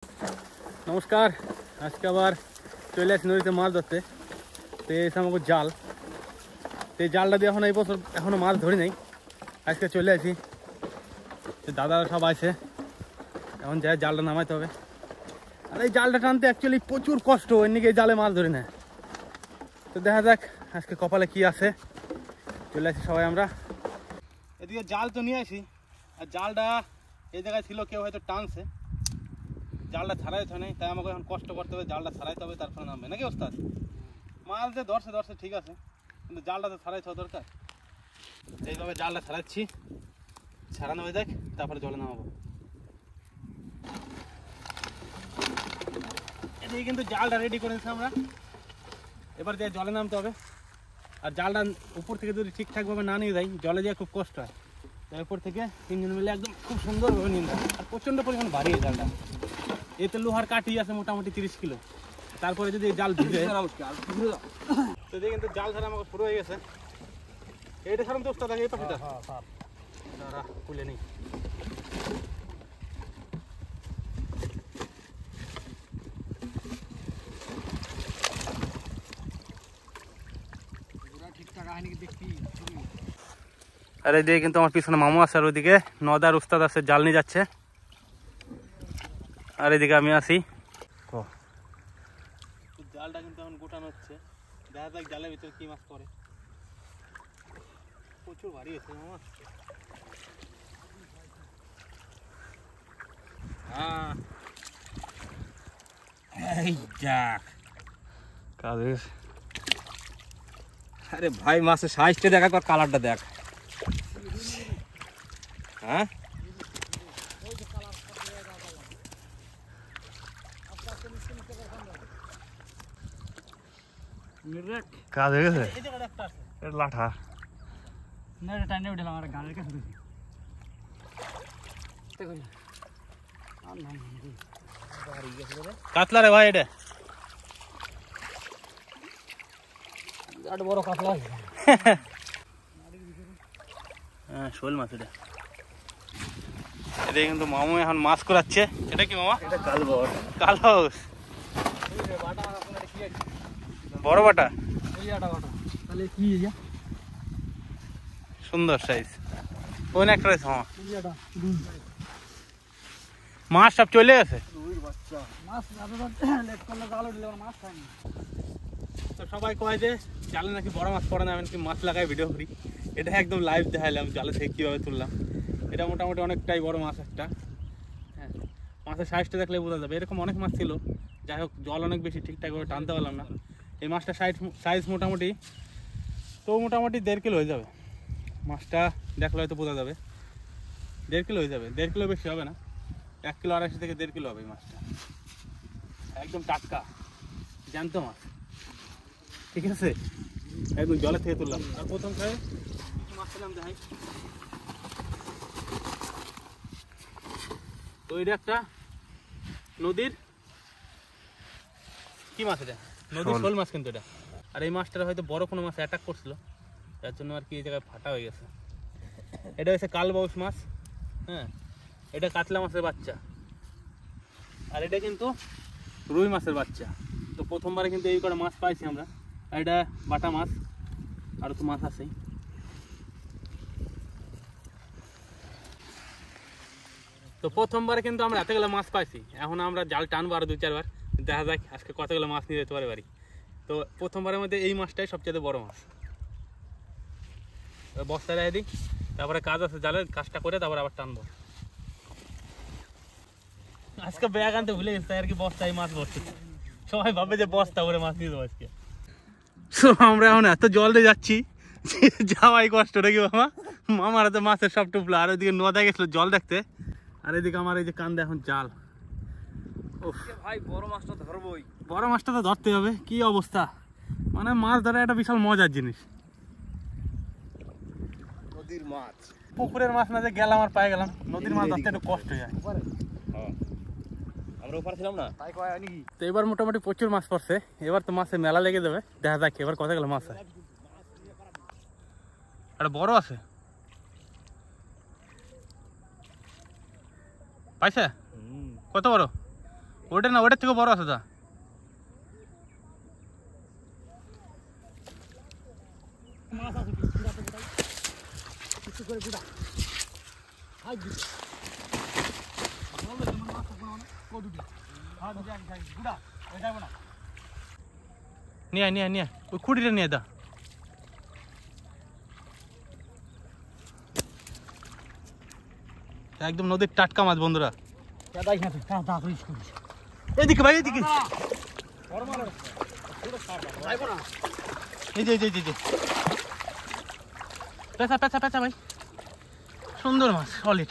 নমস্কার। আজকে আবার চলে আসি নদীতে মাছ ধরতে। তো এসে আমাকে জাল, তো এই জালটা দিয়ে এখন এই বছর এখনও মাছ ধরি নাই। আজকে চলে আসি, তো দাদারা সব আছে, এখন যাই জালটা নামাইতে হবে। আর এই জালটা টানতে অ্যাকচুয়ালি প্রচুর কষ্ট, এর নিকে এই জালে মাছ ধরি না। তো দেখা যাক আজকে কপালে কি আছে। চলে আসি সবাই আমরা। এদিকে জাল তো নিয়ে আসি, আর জালটা এই জায়গায় ছিল, কেউ হয়তো টানছে, জালটা ছাড়াইতে হয় নাই, তাই আমাকে এখন কষ্ট করতে হবে, জালটা ছাড়াইতে হবে, তারপরে নামবে নাকি ওস্তাদ? মাছ যে ধরছে ঠিক আছে, কিন্তু জালটা তো ছাড়াইতে হবে দরকার। এইভাবে জালটা ছাড়াচ্ছি, ছাড়ানো হয়ে যাক, তারপরে জলে নামাবো। এদিকে কিন্তু জালটা রেডি করে নিচ্ছি আমরা, এবার দিয়ে জলে নামতে হবে। আর জালটা উপর থেকে যদি ঠিকঠাকভাবে না নিয়ে যাই, জলে দিয়ে খুব কষ্ট হয়। তাই উপর থেকে তিনজন মিলে একদম খুব সুন্দরভাবে নিয়ে যায়। আর প্রচণ্ড পরিমাণ ভারী এই জালটা, এতে লোহার কাঠি আছে মোটামুটি 30 কিলো। তারপরে যদি জাল ভিজে, তো দেখে কিন্তু জাল ছাড়া আমাকে শুরু হয়ে গেছে। এইটা ছাড়াম তো ওস্তাদ, এই পাখিটা দাঁড়া খুলে নেই। আর এদিকে কিন্তু আমার পিছনে মামু আছে, আর ওইদিকে নদার উস্তাদ আছে, জাল নিয়ে যাচ্ছে। আর এদিকে আমি আছি। জালটা কিন্তু এখন গোটানো হচ্ছে, দেখা যাক জালের ভিতরে কি মাছ পড়ে। প্রচুর ভারী আছে মামা। এই যাক, কাদের আরে ভাই মাছের সাইজটা দেখ, আর কালারটা দেখ। হ্যাঁ কাজ হয়ে গেছে, লাঠা কাতলা রে ভাই, এটা বড় কাতলা। হ্যাঁ শোল মাছ এটা। এটা কিন্তু মামু এখন মাছ করাচ্ছে। এটা কি মামা? এটা কালবট। কালবাউস, বড় বাটা, তাহলে কি সুন্দর সাইজ। কোন একটা রয়েছে মামা, মাছ সব চলে গেছে। তো সবাই কয় যে জালে নাকি বড় মাছ পড়ে না, আমি নাকি মাছ লাগাই ভিডিও করি। এটা একদম লাইভ দেখাইলাম জালে থেকে কীভাবে তুললাম। এটা মোটামুটি অনেকটাই বড় মাছ একটা। হ্যাঁ, মাছের সাইজটা দেখলে বোঝা যাবে। এরকম অনেক মাছ ছিল, যাই হোক জল অনেক বেশি, ঠিকঠাকভাবে টানতে পারলাম না। এই মাছটা সাইজ মোটামুটি 1.5 কিলো হয়ে যাবে। মাছটা দেখলে হয়তো বোঝা যাবে, 1.5 কিলো হয়ে যাবে। 1.5 কিলো বেশি হবে না, 1 কিলো 250 থেকে 1.5 কিলো হবে এই মাছটা। একদম টাটকা জ্যান্ত মাছ, ঠিক আছে, একদম জলের থেকে তুললাম। আর প্রথম খায় কিছু মাছ পেলাম দেখাই। তো এটা একটা নদীর কি মাছ, এটা নদীর শোল মাছ কিন্তু এটা। আর এই মাছটার হয়তো বড় কোনো মাছ অ্যাটাক করছিল, তার জন্য আর কি এই জায়গায় ফাটা হয়ে গেছে। এটা হচ্ছে কালবাউস মাছ। হ্যাঁ, এটা কাতলা মাছের বাচ্চা, আর এটা কিন্তু রুই মাছের বাচ্চা। তো প্রথমবারে কিন্তু এই করে মাছ পাইছি আমরা। আর এটা বাটা মাছ, আরও তো মাছ আছেই। তো প্রথমবারে কিন্তু আমরা এতগুলো মাছ পাইছি। এখন আমরা জাল টানবো আরও 2-4 বার, দেখা যাক আজকে কতগুলো মাছ নিয়ে যেতে পারে বাড়ি। তো প্রথমবারের মধ্যে এই মাছটাই সবচেয়ে বড় মাছ। বস্তা রেখে দিই, তারপরে কাজ আছে জালের কাজটা করে তারপরে আবার টানবো। আজকে ব্যাগ আনতে ভুলে গেছে আর কি, বস্তায় মাছ ভর্তি। সবাই ভাবে যে বস্তা করে মাছ নিয়ে দেবো আজকে। আমরা এখন এত জল দিয়ে যাচ্ছি, যাওয়াই কষ্ট নাকি মামা? মামার হাতে মাছের সব টুপলো। আর ওইদিকে নদা গেছিল জল দেখতে, আর এদিকে আমার এই যে কান্দে এখন জাল। ভাই বড় মাছটা ধরবই, বড় মাছটা তো ধরতে হবে। কি অবস্থা, মানে মাছ ধরা একটা বিশাল মজার জিনিস। নদীর মাছ, পুকুরের মাছ না যে গেলাম আর পায়ে গেলাম, নদীর মাছ ধরতে একটু কষ্ট হয়ে যায়। আমরা ওপারে ছিলাম না, তাই কয় নাকি। তো এবার মোটামুটি প্রচুর মাছ পড়ছে, এবার তো মাছে মেলা লেগে যাবে। দেখা যাক এবার কতগুলো মাছ হয়। একটা বড় আছে, পাইছে? কত বড়? ওটা না, ওটার থেকে বড় আছে দা। মাছ আছে কি গুড়া তো গোটাই কিছু করে গুড়া হাই দি বললে তুমি মাছ কোন না কদুটি হাই দি যাই গুড়া এটা বনা নিয়ে ওই খুঁটিটা নিয়ে দা। একদম নদীর টাটকা মাছ বন্ধুরা। দাদাই না তুই তা করিস করিস এদিকে ভাই, এদিকে। বড় মাছ পুরো ছাড় যাইবো না। এই যে পেঁচা ভাই, সুন্দর মাছ, সলিড।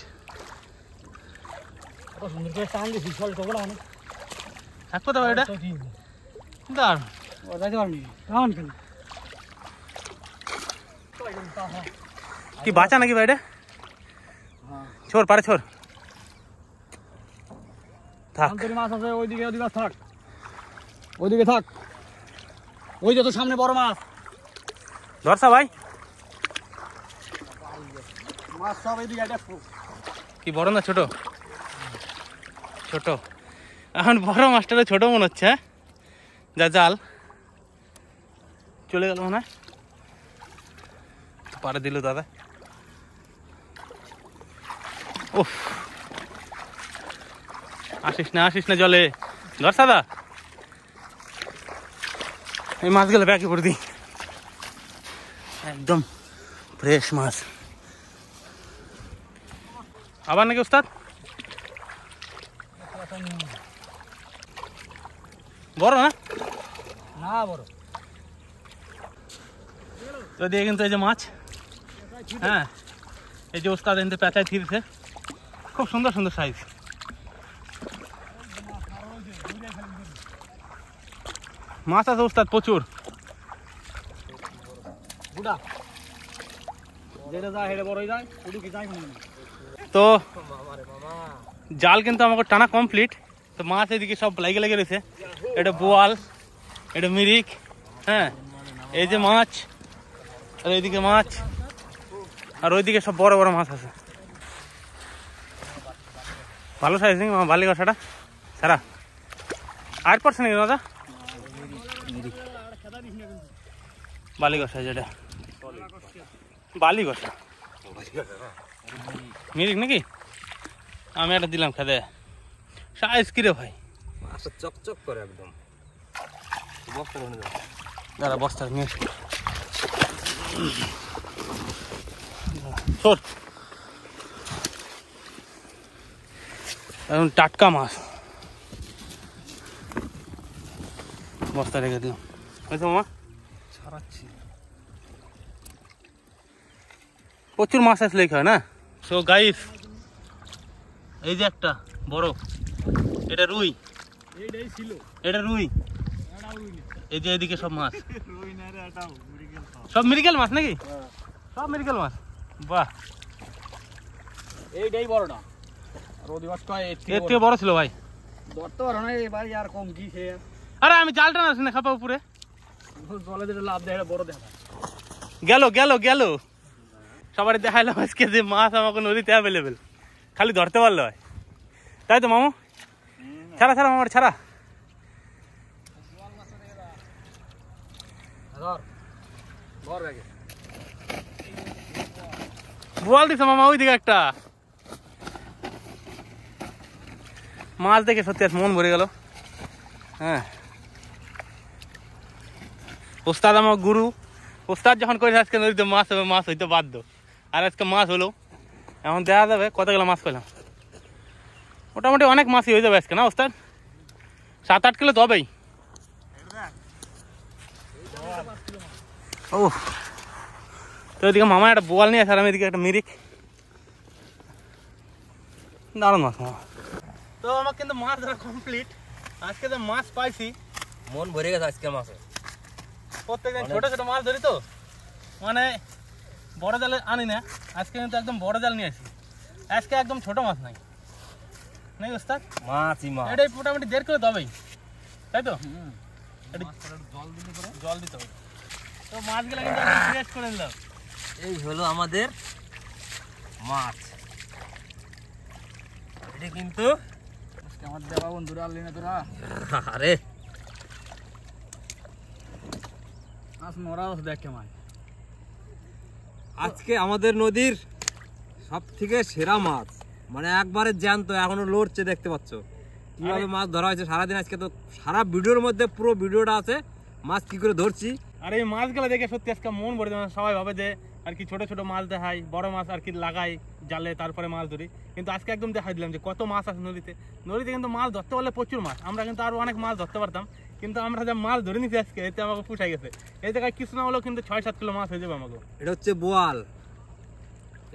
কত সুন্দর করে টান দিছিস চল তো বড় মানে থাকবো তো ভাই এটা দাঁড়। ও যাইতে পারবি টান কেন কি বাঁচা নাকি ভাই এটা? ছোর পারে ছোর থাক। আন্তরি মাছ আছে ওইদিকে থাক, ওইদিকে থাক, ওই যত সামনে বড় মাছ ধরছা ভাই? মাছ সব এইদিকে দেখো। কি বড় না ছোট? ছোট। এখন বড় মাছটা ছোট মনে হচ্ছে। যা জাল চলে গেল মনে হয়, পারে দিল দাদা। উফ, আসিস না জলে। ধর সাদা, এই মাছগুলো ব্যাগে করে দিই। একদম ফ্রেশ মাছ। আবার নাকি ওস্তাদ? বড় না? না বড় তো দিয়ে কিন্তু এই যে মাছ, হ্যাঁ এই যে ওস্তাদ এনতে পেঁচায় থিরছে, খুব সুন্দর সুন্দর সাইজ। মাছ আছে ওস্তাদ প্রচুর। গুড়া যেটা যায় হেডে বড়ই যায়, ওদিকে কি যায় মনে নেই। তো জাল কিন্তু আমাকে টানা কমপ্লিট। তো মাছ এদিকে সব লেগে রয়েছে। এটা বোয়াল, এটা মিরিক, হ্যাঁ এই যে মাছ, আর এইদিকে মাছ, আর ওইদিকে সব বড় বড় মাছ আছে। ভালো সাইজ নাকি বালি কষাটা সারা? আর পারছে নাকি দাদা? বালি কষা যেটা বালি কষা মিরিক নাকি? আমি একটা দিলাম খেতে। সাইজ কিরে ভাই? আচ্ছা চকচক করে একদম বস্তা ধরে দাও। দাদা বস্তা নিয়ে সর। এখন টাটকা মাছ বস্তা রেখে দিলাম। বুঝছো মামা? ছাড়াচ্ছি প্রচুর মাছ আসলে হয় না। সো গাইস, এই যে একটা বড়, এটা রুই, এইটাই ছিল, এটা রুই। এটা উইনি এই যে এদিকে সব মাছ, রুই না রে, এটা মিরিগেল সব মিরিকেল মাছ নাকি? সব মিরিকেল মাছ, বাহ। এইটাই বড়টা, আর ওদি মাছটা এর থেকে বড় ছিল ভাই। ধরতে পারো না এবার, আর কম কি খেয়ে। আরে আমি জালটা না শুনে খাপা উপরে জলে যেটা লাভ দেয় বড় দেখা গেল সবার দেখাইলাম আজকে যে মাছ আমাকে নদীতে অ্যাভেলেবেল, খালি ধরতে পারলে হয়। তাই তো মামু? ছাড়া মামার ছাড়া। বোয়াল দিছে মামা ওইদিকে একটা মাছ দেখে সত্যি আজ মন ভরে গেল। হ্যাঁ, ওস্তাদ আমার গুরু। ওস্তাদ যখন করেছে আজকে নদীতে মাছ হবে, মাছ হইতে বাধ্য। আর আজকে মাছ হলো, এখন দেখা যাবে কতগুলো মাছ পেলাম। মোটামুটি অনেক মাছই হয়ে যাবে আজকে না ওস্তাদ? 7-8 কিলো তো হবেই। ও তো এদিকে মামা একটা বোয়াল নিয়ে আসে, আর আমি এদিকে একটা মিরিক। দারুণ মাছ মামা। তো আমার কিন্তু মাছ ধরা কমপ্লিট। আজকে যে মাছ পাইছি মন ভরে গেছে আজকে মাছে। প্রত্যেকদিন ছোট ছোট মাছ ধরি তো, মানে বড় জালে আনি না। আজকে কিন্তু একদম বড় জাল নিয়ে আসি। আজকে একদম ছোট মাছ নাই নাই ওস্তাদ? মাছই মাছ, এটাই মোটামুটি 1.5 কিলো তবেই, তাই তো? জল দিতে হবে। তো মাছগুলো কিন্তু ফ্রেশ করে নিলাম। এই হলো আমাদের মাছ। এটা কিন্তু আজকে আমার দেবা বন্ধুরা আনলি না তোরা? আরে মাছ মরা আছে দেখ কেমন। আজকে আমাদের নদীর সব থেকে সেরা মাছ, মানে একবারে জ্যান্ত, এখনো লড়ছে, দেখতে পাচ্ছ কিভাবে মাছ ধরা হয়েছে সারাদিন। আজকে তো সারা ভিডিওর মধ্যে পুরো ভিডিওটা আছে মাছ কি করে ধরছি। আর এই মাছগুলো দেখে সত্যি আজকে মন ভরে যাবে। সবাই ভাবে যে আর কি ছোট ছোট মাছ দেখাই, বড় মাছ আর কি লাগাই জালে, তারপরে মাছ ধরি। কিন্তু আজকে একদম দেখাই দিলাম যে কত মাছ আছে নদীতে। নদীতে কিন্তু মাছ ধরতে পারলে প্রচুর মাছ, আমরা কিন্তু আরো অনেক মাছ ধরতে পারতাম, কিন্তু আমরা যা মাছ ধরে নিচ্ছি আজকে এতে আমাকে পুষাই গেছে। এই জায়গায় কিছু না হলেও কিন্তু 6-7 কিলো মাছ হয়ে যাবে আমাকে। এটা হচ্ছে বোয়াল।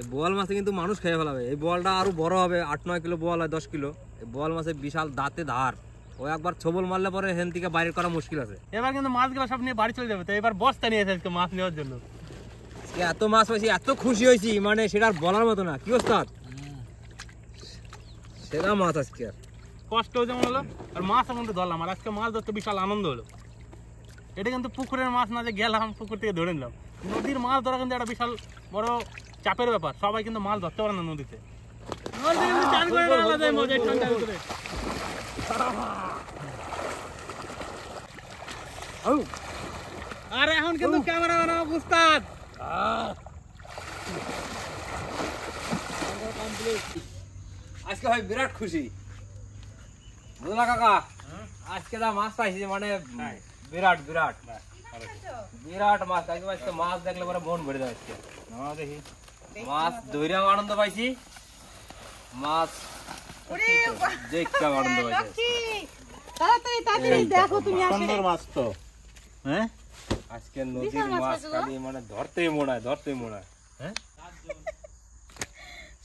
এই বোয়াল মাছে কিন্তু মানুষ খেয়ে ফেলাবে। এই বোয়ালটা আরো বড় হবে, 8-9 কিলো বোয়াল হয়, 10 কিলো। এই বোয়াল মাছের বিশাল দাঁতে ধার, ও একবার ছবল মারলে পরে হেন থেকে বাইরে করা মুশকিল আছে। এবার কিন্তু মাছগুলো সব নিয়ে বাড়ি চলে যাবে, তো এবার বস্তা নিয়ে এসে আজকে মাছ নেওয়ার জন্য। এত মাছ পাইছি, এত খুশি হয়েছি, মানে সেটা আর বলার মতো না। কি ওস্তাদ, সেরা মাছ আজকে। আর কষ্ট যেমন হলো, আর মাছ কিন্তু ধরলাম। আর আজকে মাছ ধরতে বিশাল আনন্দ হলো। এটা কিন্তু পুকুরের মাছ না যে গেলাম পুকুর থেকে ধরে নিলাম। নদীর মাছ ধরা কিন্তু একটা বিশাল বড় চাপের ব্যাপার। সবাই কিন্তু মাছ ধরতে পারে না নদীতে। আর এখন কিন্তু ক্যামেরা বানাবো উস্তাদ। আজকে ভাই বিরাট খুশি, বুঝলা কাকা? আজকে যা মাছ পাইছি, মানে বিরাট বিরাট বিরাট মাছ। আজকে মাছ দেখলে পরে মন ভরে যায়। আজকে দেখি মাছ ধৈর্যাও আনন্দ পাইছি, মাছ দেখতে আনন্দ পাইছি। সুন্দর মাছ তো। হ্যাঁ আজকে নদীর মাছ খালি মানে ধরতেই মনে হয়, ধরতেই মনে হয়। হ্যাঁ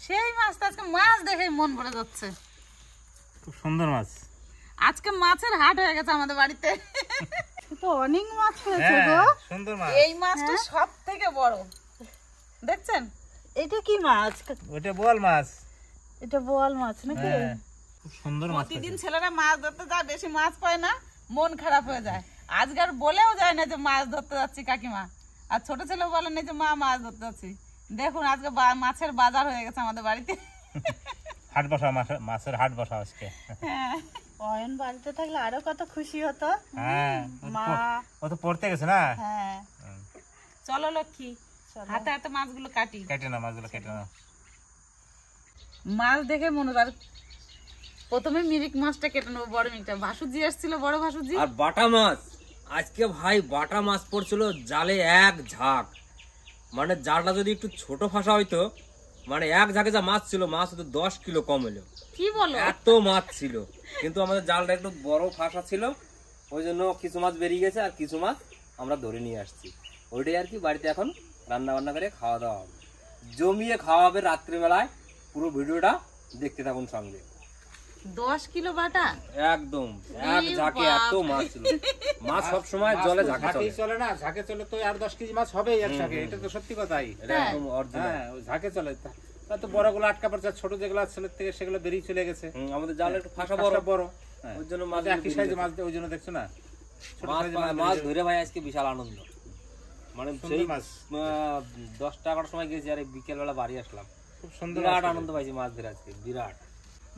সেই মাছ তো আজকে মাছ দেখে মন ভরে যাচ্ছে। খুব সুন্দর মাছ। আজকে মাছের হাট হয়ে গেছে আমাদের বাড়িতে। তো অনেক মাছ হয়েছে গো। সুন্দর মাছ। এই মাছটা সব থেকে বড়, দেখছেন? এটা কি মাছ? ওটা বোয়াল মাছ। এটা বোয়াল মাছ নাকি? খুব সুন্দর মাছ। প্রতিদিন ছেলেরা মাছ ধরতে যায়, বেশি মাছ পায় না, মন খারাপ হয়ে যায়। আজকাল বলেও যায় না যে মাছ ধরতে যাচ্ছি কাকিমা, আর ছোট ছেলে বলে না যে মা মাছ ধরতে যাচ্ছি। দেখুন আজকে মাছের বাজার হয়ে গেছে আমাদের বাড়িতে। হাট বসা, মাছের হাট বসা আজকে। হ্যাঁ, অয়ন বাড়িতে থাকলে আরো কত খুশি হতো। হ্যাঁ, মা ও তো পড়তে গেছে না। হ্যাঁ চলো লক্ষ্মী, হাতে হাতে মাছগুলো কাটি। কেটে না মাছগুলো, কেটে না। মাছ দেখে মনে হয় প্রথমে মিরিক মাছটা কেটে নেবো, বড় মিরিকটা। ভাসুজি আসছিল, বড় ভাসুজি। আর বাটা মাছ আজকে ভাই, বাটা মাছ পড়ছিল জালে এক ঝাঁক। মানে জালটা যদি একটু ছোট ফাঁসা হইতো, মানে এক ঝাঁকে যা মাছ ছিল, মাছ হতো 10 কিলো কম হলো। কি বলো? এত মাছ ছিল, কিন্তু আমাদের জালটা একটু বড় ফাঁসা ছিল, ওই জন্য কিছু মাছ বেরিয়ে গেছে, আর কিছু মাছ আমরা ধরে নিয়ে আসছি। ওইটাই আর কি বাড়িতে এখন রান্না বান্না করে খাওয়া দাওয়া হবে, জমিয়ে খাওয়া হবে রাত্রিবেলায়। পুরো ভিডিওটা দেখতে থাকুন সঙ্গে। 10 কিলো বাটা একদম এক ঝাঁকে এত মাছ ছিল। মাছ সব সময় জলে ঝাঁকে চলে। চলে না, ঝাঁকে চলে তো আর 10 কেজি মাছ হবে এক ঝাঁকে। এটা তো সত্যি কথাই। এটা একদম অরিজিনাল। হ্যাঁ, ওই ঝাঁকে চলে। তা তো বড়গুলো আটকা পড়ছে, ছোট যেগুলো ছেলের থেকে সেগুলো বেরিয়ে চলে গেছে। আমাদের জালে একটু ফাঁসা বড় বড়, হ্যাঁ, ওই জন্য মাছ একই সাইজে মাছ, ওই জন্য দেখছো না মাছ ধরে ভাই আজকে বিশাল আনন্দ। মানে সেই মাছ 10-11টার সময় গেছি, আর বিকেল বেলা বাড়ি আসলাম। খুব সুন্দর বিরাট আনন্দ পাইছি মাছ ধরে আজকে, বিরাট।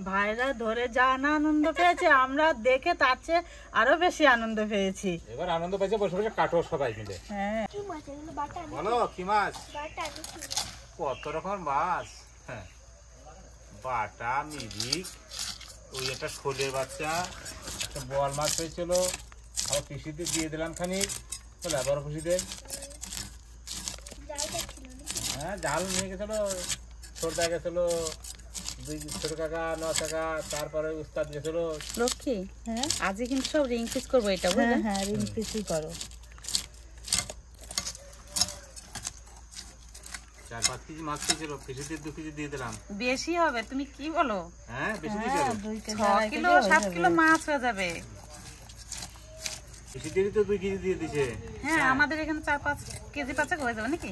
ভাইরা ধরে যা না আনন্দ পেয়েছে, আমরা দেখে তার চেয়ে আরো বেশি আনন্দ পেয়েছি। এবার আনন্দ পাইছে, বসে বসে কাটো সবাই মিলে। হ্যাঁ, বলো কি মাছ? কত রকম মাছ। হ্যাঁ, বাটা, মিরিক, ওই একটা শোলের বাচ্চা, একটা বোয়াল মাছ হয়েছিল। আবার কৃষিতে দিয়ে দিলাম খানিক, বলে আবার খুশিতে। হ্যাঁ, জাল নিয়ে গেছিল, ছোটদা গেছিল, দুই ছোট কাকা, 9 টাকা, তারপরে উস্তাদ গেছিল। লক্ষ্মী, হ্যাঁ আজকে কিন্তু সব রিং পিস করবো, এটা বুঝলে? হ্যাঁ রিং পিসই করো। 4-5 কেজি মাছ ছিল, কৃষিতে 2 কেজি দিয়ে দিলাম। বেশি হবে, তুমি কি বলো? হ্যাঁ, বেশি দিয়েছিল। 6 কিলো 7 কিলো মাছ হয়ে যাবে। কৃষিতেরই তো 2 কেজি দিয়ে দিছে। হ্যাঁ, আমাদের এখানে 4-5 কেজি পাঁচেক হয়ে যাবে নাকি?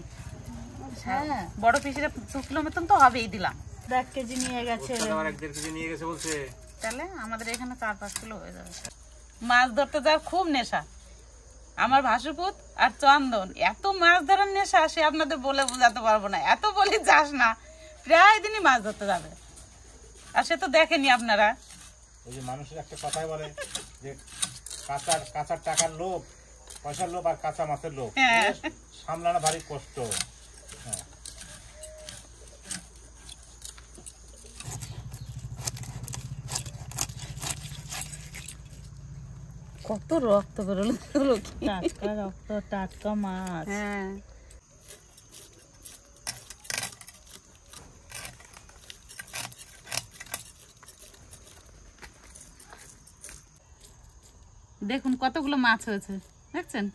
হ্যাঁ, বড় পিসের 2 কিলো মতন তো হবেই দিলাম। 1 কেজি নিয়ে গেছে। আবার 1-1.5 কেজি নিয়ে গেছে বলছে। তাহলে আমাদের এখানে 4-5 কিলো হয়ে যাবে। মাছ ধরতে যাওয়ার খুব নেশা আমার ভাসুপুত আর চন্দন। এত মাছ ধরার নেশা, সে আপনাদের বলে বোঝাতে পারবো না। এত বলি যাস না, প্রায় দিনই মাছ ধরতে যাবে। আর সে তো দেখেনি আপনারা। ওই যে মানুষের একটা কথাই বলে যে কাঁচার টাকার লোভ, পয়সার লোভ আর কাঁচা মাছের লোভ সামলানো ভারী কষ্ট। হ্যাঁ কত রক্ত বেরোলো দেখলো কি? টাটকা রক্ত, টাটকা মাছ। হ্যাঁ দেখুন কতগুলো মাছ হয়েছে, দেখছেন?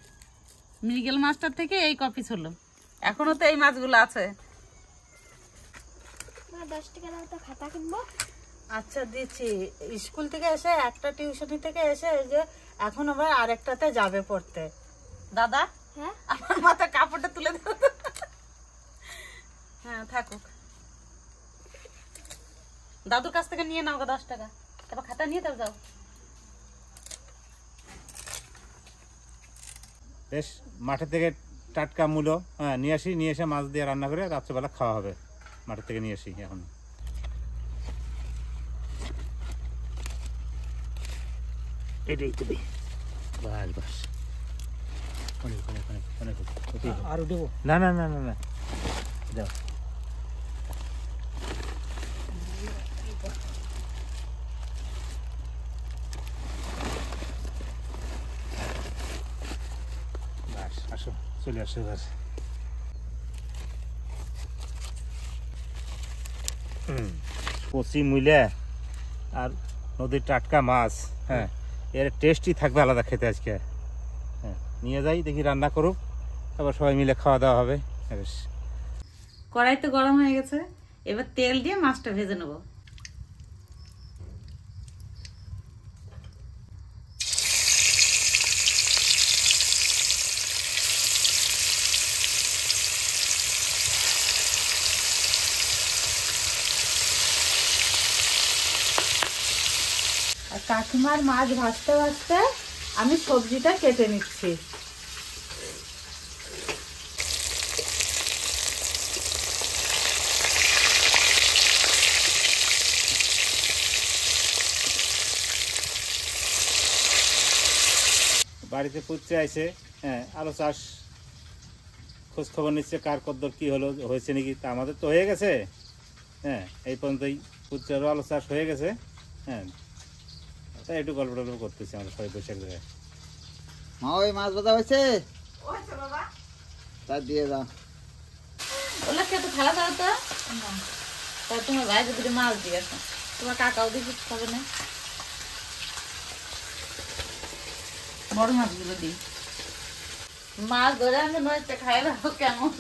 মৃগেল মাছটার থেকে এই কপিস হলো, এখনো তো এই মাছগুলো আছে। 10 টাকা দাও তো, খাতা কিনবো। আচ্ছা দিচ্ছি। স্কুল থেকে এসে একটা টিউশনি থেকে এসে এই যে এখন আবার আরেকটাতে যাবে পড়তে। দাদা হ্যাঁ আমার মাথার কাপড়টা তুলে দাও তো। হ্যাঁ থাকুক, দাদুর কাছ থেকে নিয়ে নাও 10 টাকা, তারপর খাতা নিয়ে তার যাও। বেশ মাঠের থেকে টাটকা মূলো নিয়ে আসি, নিয়ে এসে মাছ দিয়ে রান্না করে রাত্রেবেলা খাওয়া হবে। মাঠের থেকে নিয়ে আসি এখন। এটাই তো বাস বাস অনেক অনেক অনেক অনেক আর দেবো না না না না না যাও। বাস আসো, চলে আসো এবার। কচি মূলা আর নদীর টাটকা মাছ, হ্যাঁ এর টেস্টই থাকবে আলাদা খেতে আজকে। হ্যাঁ নিয়ে যাই, দেখি রান্না করুক, তারপর সবাই মিলে খাওয়া দাওয়া হবে। বেশ কড়াই তো গরম হয়ে গেছে, এবার তেল দিয়ে মাছটা ভেজে নেব। আর কাকিমার মাছ ভাজতে ভাজতে আমি সবজিটা কেটে নিচ্ছি। বাড়িতে পুচ্ছে আইছে, হ্যাঁ আরো চাষ খোঁজ খবর নিচ্ছে কার কদ্দর কি হলো, হয়েছে নাকি। তা আমাদের তো হয়ে গেছে, হ্যাঁ এই পর্যন্তই। পুচ্চারও আলো চাষ হয়ে গেছে, হ্যাঁ তাই একটু গল্প টল্প করতেছি আমরা সবাই বসে এক জায়গায়। মা ওই মাছ ভাজা হয়েছে, তা দিয়ে দাও। ওগুলো খেতে খাওয়া দাও তো, তাই তোমার ভাই যদি মাছ দিয়ে আসো, তোমার কাকাও দিয়ে কিছু খাবে না। বড় মাছগুলো দিই, মাছ ধরে আমি নয়টা খাই দাও কেমন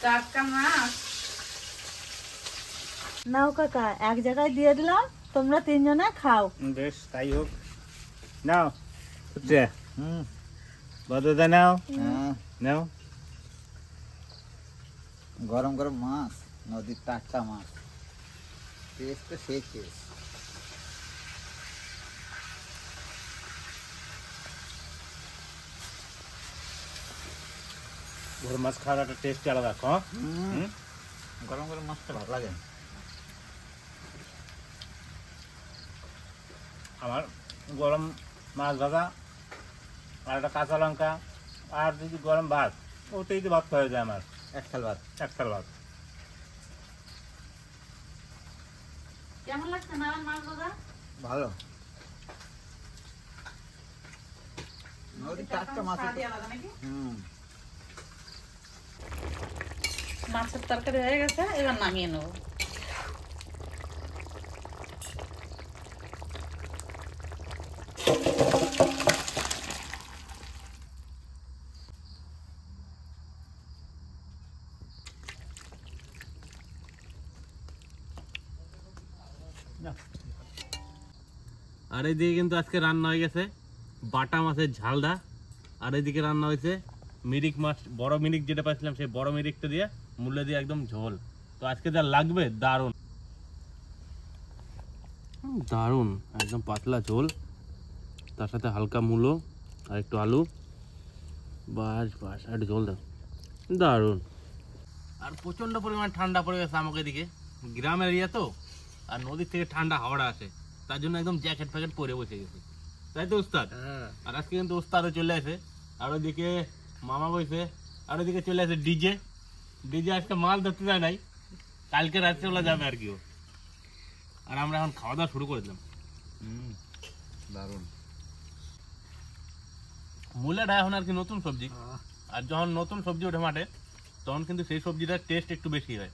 টাটকা মাছ। নাও কাকা, এক জায়গায় দিয়ে দিলাম, তোমরা তিনজনে খাও। বেশ তাই হোক। নাও পুচ্ছে বদদা নাও, হ্যাঁ নাও। গরম গরম মাছ, নদীর টাটকা মাছ, টেস্ট তো সেই টেস্ট। গরম মাছ খাওয়ার একটা টেস্ট আলাদা। গরম গরম মাছটা ভালো লাগে। আমার গরম মাছ ভাজা আর একটা কাঁচা লঙ্কা আর যদি গরম ভাত, ওটাই তো ভাত হয়ে যায় আমার। এক থাল ভাত। এক থাল ভাত। কেমন লাগছে না মাছ দাদা? ভালো, নদীর টাটকা মাছ। মাছের তরকারি হয়ে গেছে, এবার নামিয়ে নেবো। আর এইদিকে কিন্তু আজকে রান্না হয়ে গেছে বাটা মাছের ঝালদা, আর এইদিকে রান্না হয়েছে মিরিক মাছ, বড় মিরিক যেটা পাইছিলাম সেই বড় মিরিকটা দিয়ে মূল্য দিয়ে একদম ঝোল। তো আজকে যা লাগবে দারুণ দারুণ, একদম পাতলা ঝোল, তার সাথে হালকা মূলো আর একটু আলু, বাস বাস, আর একটু ঝোল দাও, দারুণ। আর প্রচণ্ড পরিমাণ ঠান্ডা পড়ে গেছে আমাকে এদিকে, গ্রামের এরিয়া তো, আর নদীর থেকে ঠান্ডা হাওয়াটা আসে, তার জন্য একদম জ্যাকেট ফ্যাকেট পরে বসে গেছে, তাই তো উস্তাদ? আর আজকে কিন্তু উস্তাদও চলে আসে, আর ওইদিকে মামা বসে, আর ওইদিকে চলে আসে ডিজে। ডিজে আজকে মাছ ধরতে যায় নাই, কালকে রাত্রেবেলা যাবে আর কি ও। আর আমরা এখন খাওয়া দাওয়া শুরু করে দিলাম। দারুণ। মূলাটা এখন আর কি নতুন সবজি, আর যখন নতুন সবজি ওঠে মাঠে তখন কিন্তু সেই সবজিটার টেস্ট একটু বেশি হয়।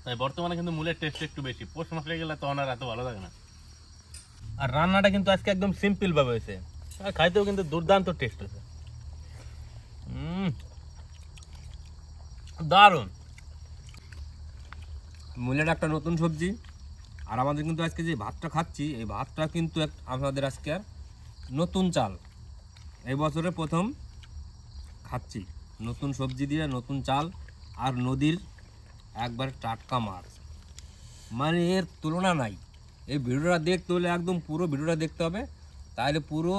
তাই বর্তমানে কিন্তু মূলের টেস্ট একটু বেশি, পৌষ মাসে গেলে তখন আর এত ভালো লাগে না। আর রান্নাটা কিন্তু আজকে একদম সিম্পল ভাবে হয়েছে, আর খাইতেও কিন্তু দুর্দান্ত টেস্ট হয়েছে। দারুণ। মূলের একটা নতুন সবজি, আর আমাদের কিন্তু আজকে যে ভাতটা খাচ্ছি এই ভাতটা কিন্তু আমাদের আজকে আর নতুন চাল, এই বছরে প্রথম খাচ্ছি নতুন সবজি দিয়ে নতুন চাল আর নদীর একবার টাটকা মাছ, মানে এর তুলনা নাই। এই ভিডিওটা দেখতে হলে একদম পুরো ভিডিওটা দেখতে হবে, তাহলে পুরো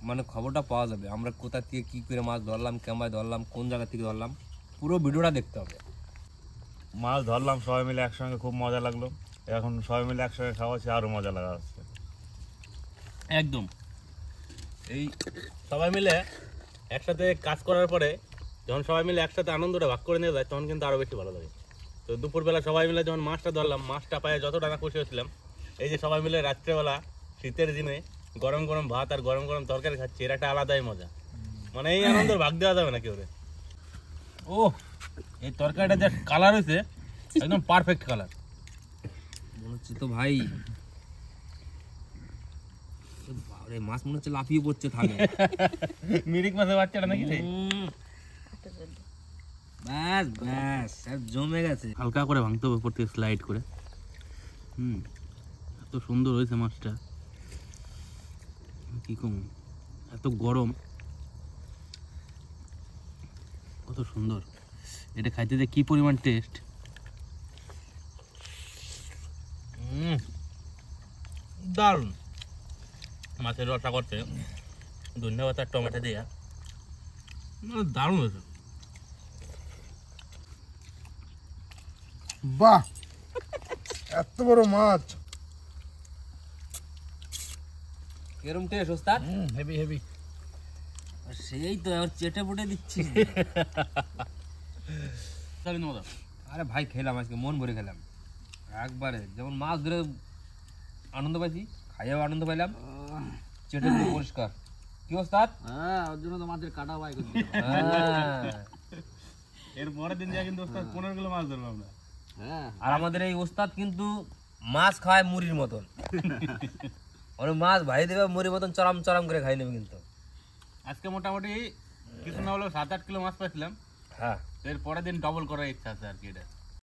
মানে খবরটা পাওয়া যাবে আমরা কোথা থেকে কী করে মাছ ধরলাম, কেমন ধরলাম, কোন জায়গা থেকে ধরলাম, পুরো ভিডিওটা দেখতে হবে। মাছ ধরলাম সবাই মিলে একসঙ্গে, খুব মজা লাগলো। এখন সবাই মিলে একসঙ্গে খাওয়াচ্ছি, আরো মজা লাগা হচ্ছে একদম। এই সবাই মিলে একসাথে কাজ করার পরে যখন সবাই মিলে একসাথে আনন্দটা ভাগ করে নিয়ে যায় তখন কিন্তু আরো বেশি ভালো লাগে। তো দুপুরবেলা সবাই মিলে যখন মাছটা ধরলাম, মাছটা পায়ে যত টাকা খুশি হয়েছিলাম, এই যে সবাই মিলে রাত্রেবেলা শীতের দিনে গরম গরম ভাত আর গরম গরম তরকারি খাচ্ছি, এর একটা আলাদাই মজা। মানে এই আনন্দের ভাগ দেওয়া যাবে না কেউ। ও এই তরকারিটা যা কালার হয়েছে একদম পারফেক্ট কালার মনে হচ্ছে তো ভাই, মাছ মনে হচ্ছে লাফিয়ে পড়ছে থামে। মিরিক মাছের বাচ্চাটা নাকি রে? ব্যাস ব্যাস সব জমে গেছে। হালকা করে ভাঙতে হবে উপর থেকে স্লাইড করে। এত সুন্দর হয়েছে মাছটা, কি কম, এত গরম, কত সুন্দর। এটা খাইতে যে কি পরিমাণ টেস্ট। দারুণ। মাছের রসা করতে ধন্যবাদ আর টমেটো দিয়া দারুণ হয়েছে। বাহ, এত বড় মাছ! এরম টেস্ট ওস্তাদ? Heavy heavy. সেই তো আর চেটে পুটে দিচ্ছিস। আরে ভাই খেলাম আজকে, মন ভরে খেলাম একবারে। যেমন মাছ ধরে আনন্দ পাইছি, খাইয়াও আনন্দ পাইলাম, চেটে পুটে পরিষ্কার। কি ওস্তাদ? হ্যাঁ, ওর জন্য তো মাছের কাটা বাই করতে। এর পরের দিন যা কিন্তু 15 কিলো মাছ ধরবো আমরা। হ্যাঁ, আর আমাদের এই ওস্তাদ কিন্তু মাছ খায় মুড়ির মতন। ওর মাছ ভাই দেবে মুড়ির মতন চরম চরম করে খাই নেবে কিন্তু। আজকে মোটামুটি কিছু না হলেও 7-8 কিলো মাছ পাইছিলাম। হ্যাঁ, এর পরের দিন ডবল করার ইচ্ছা আছে আর কি। এটা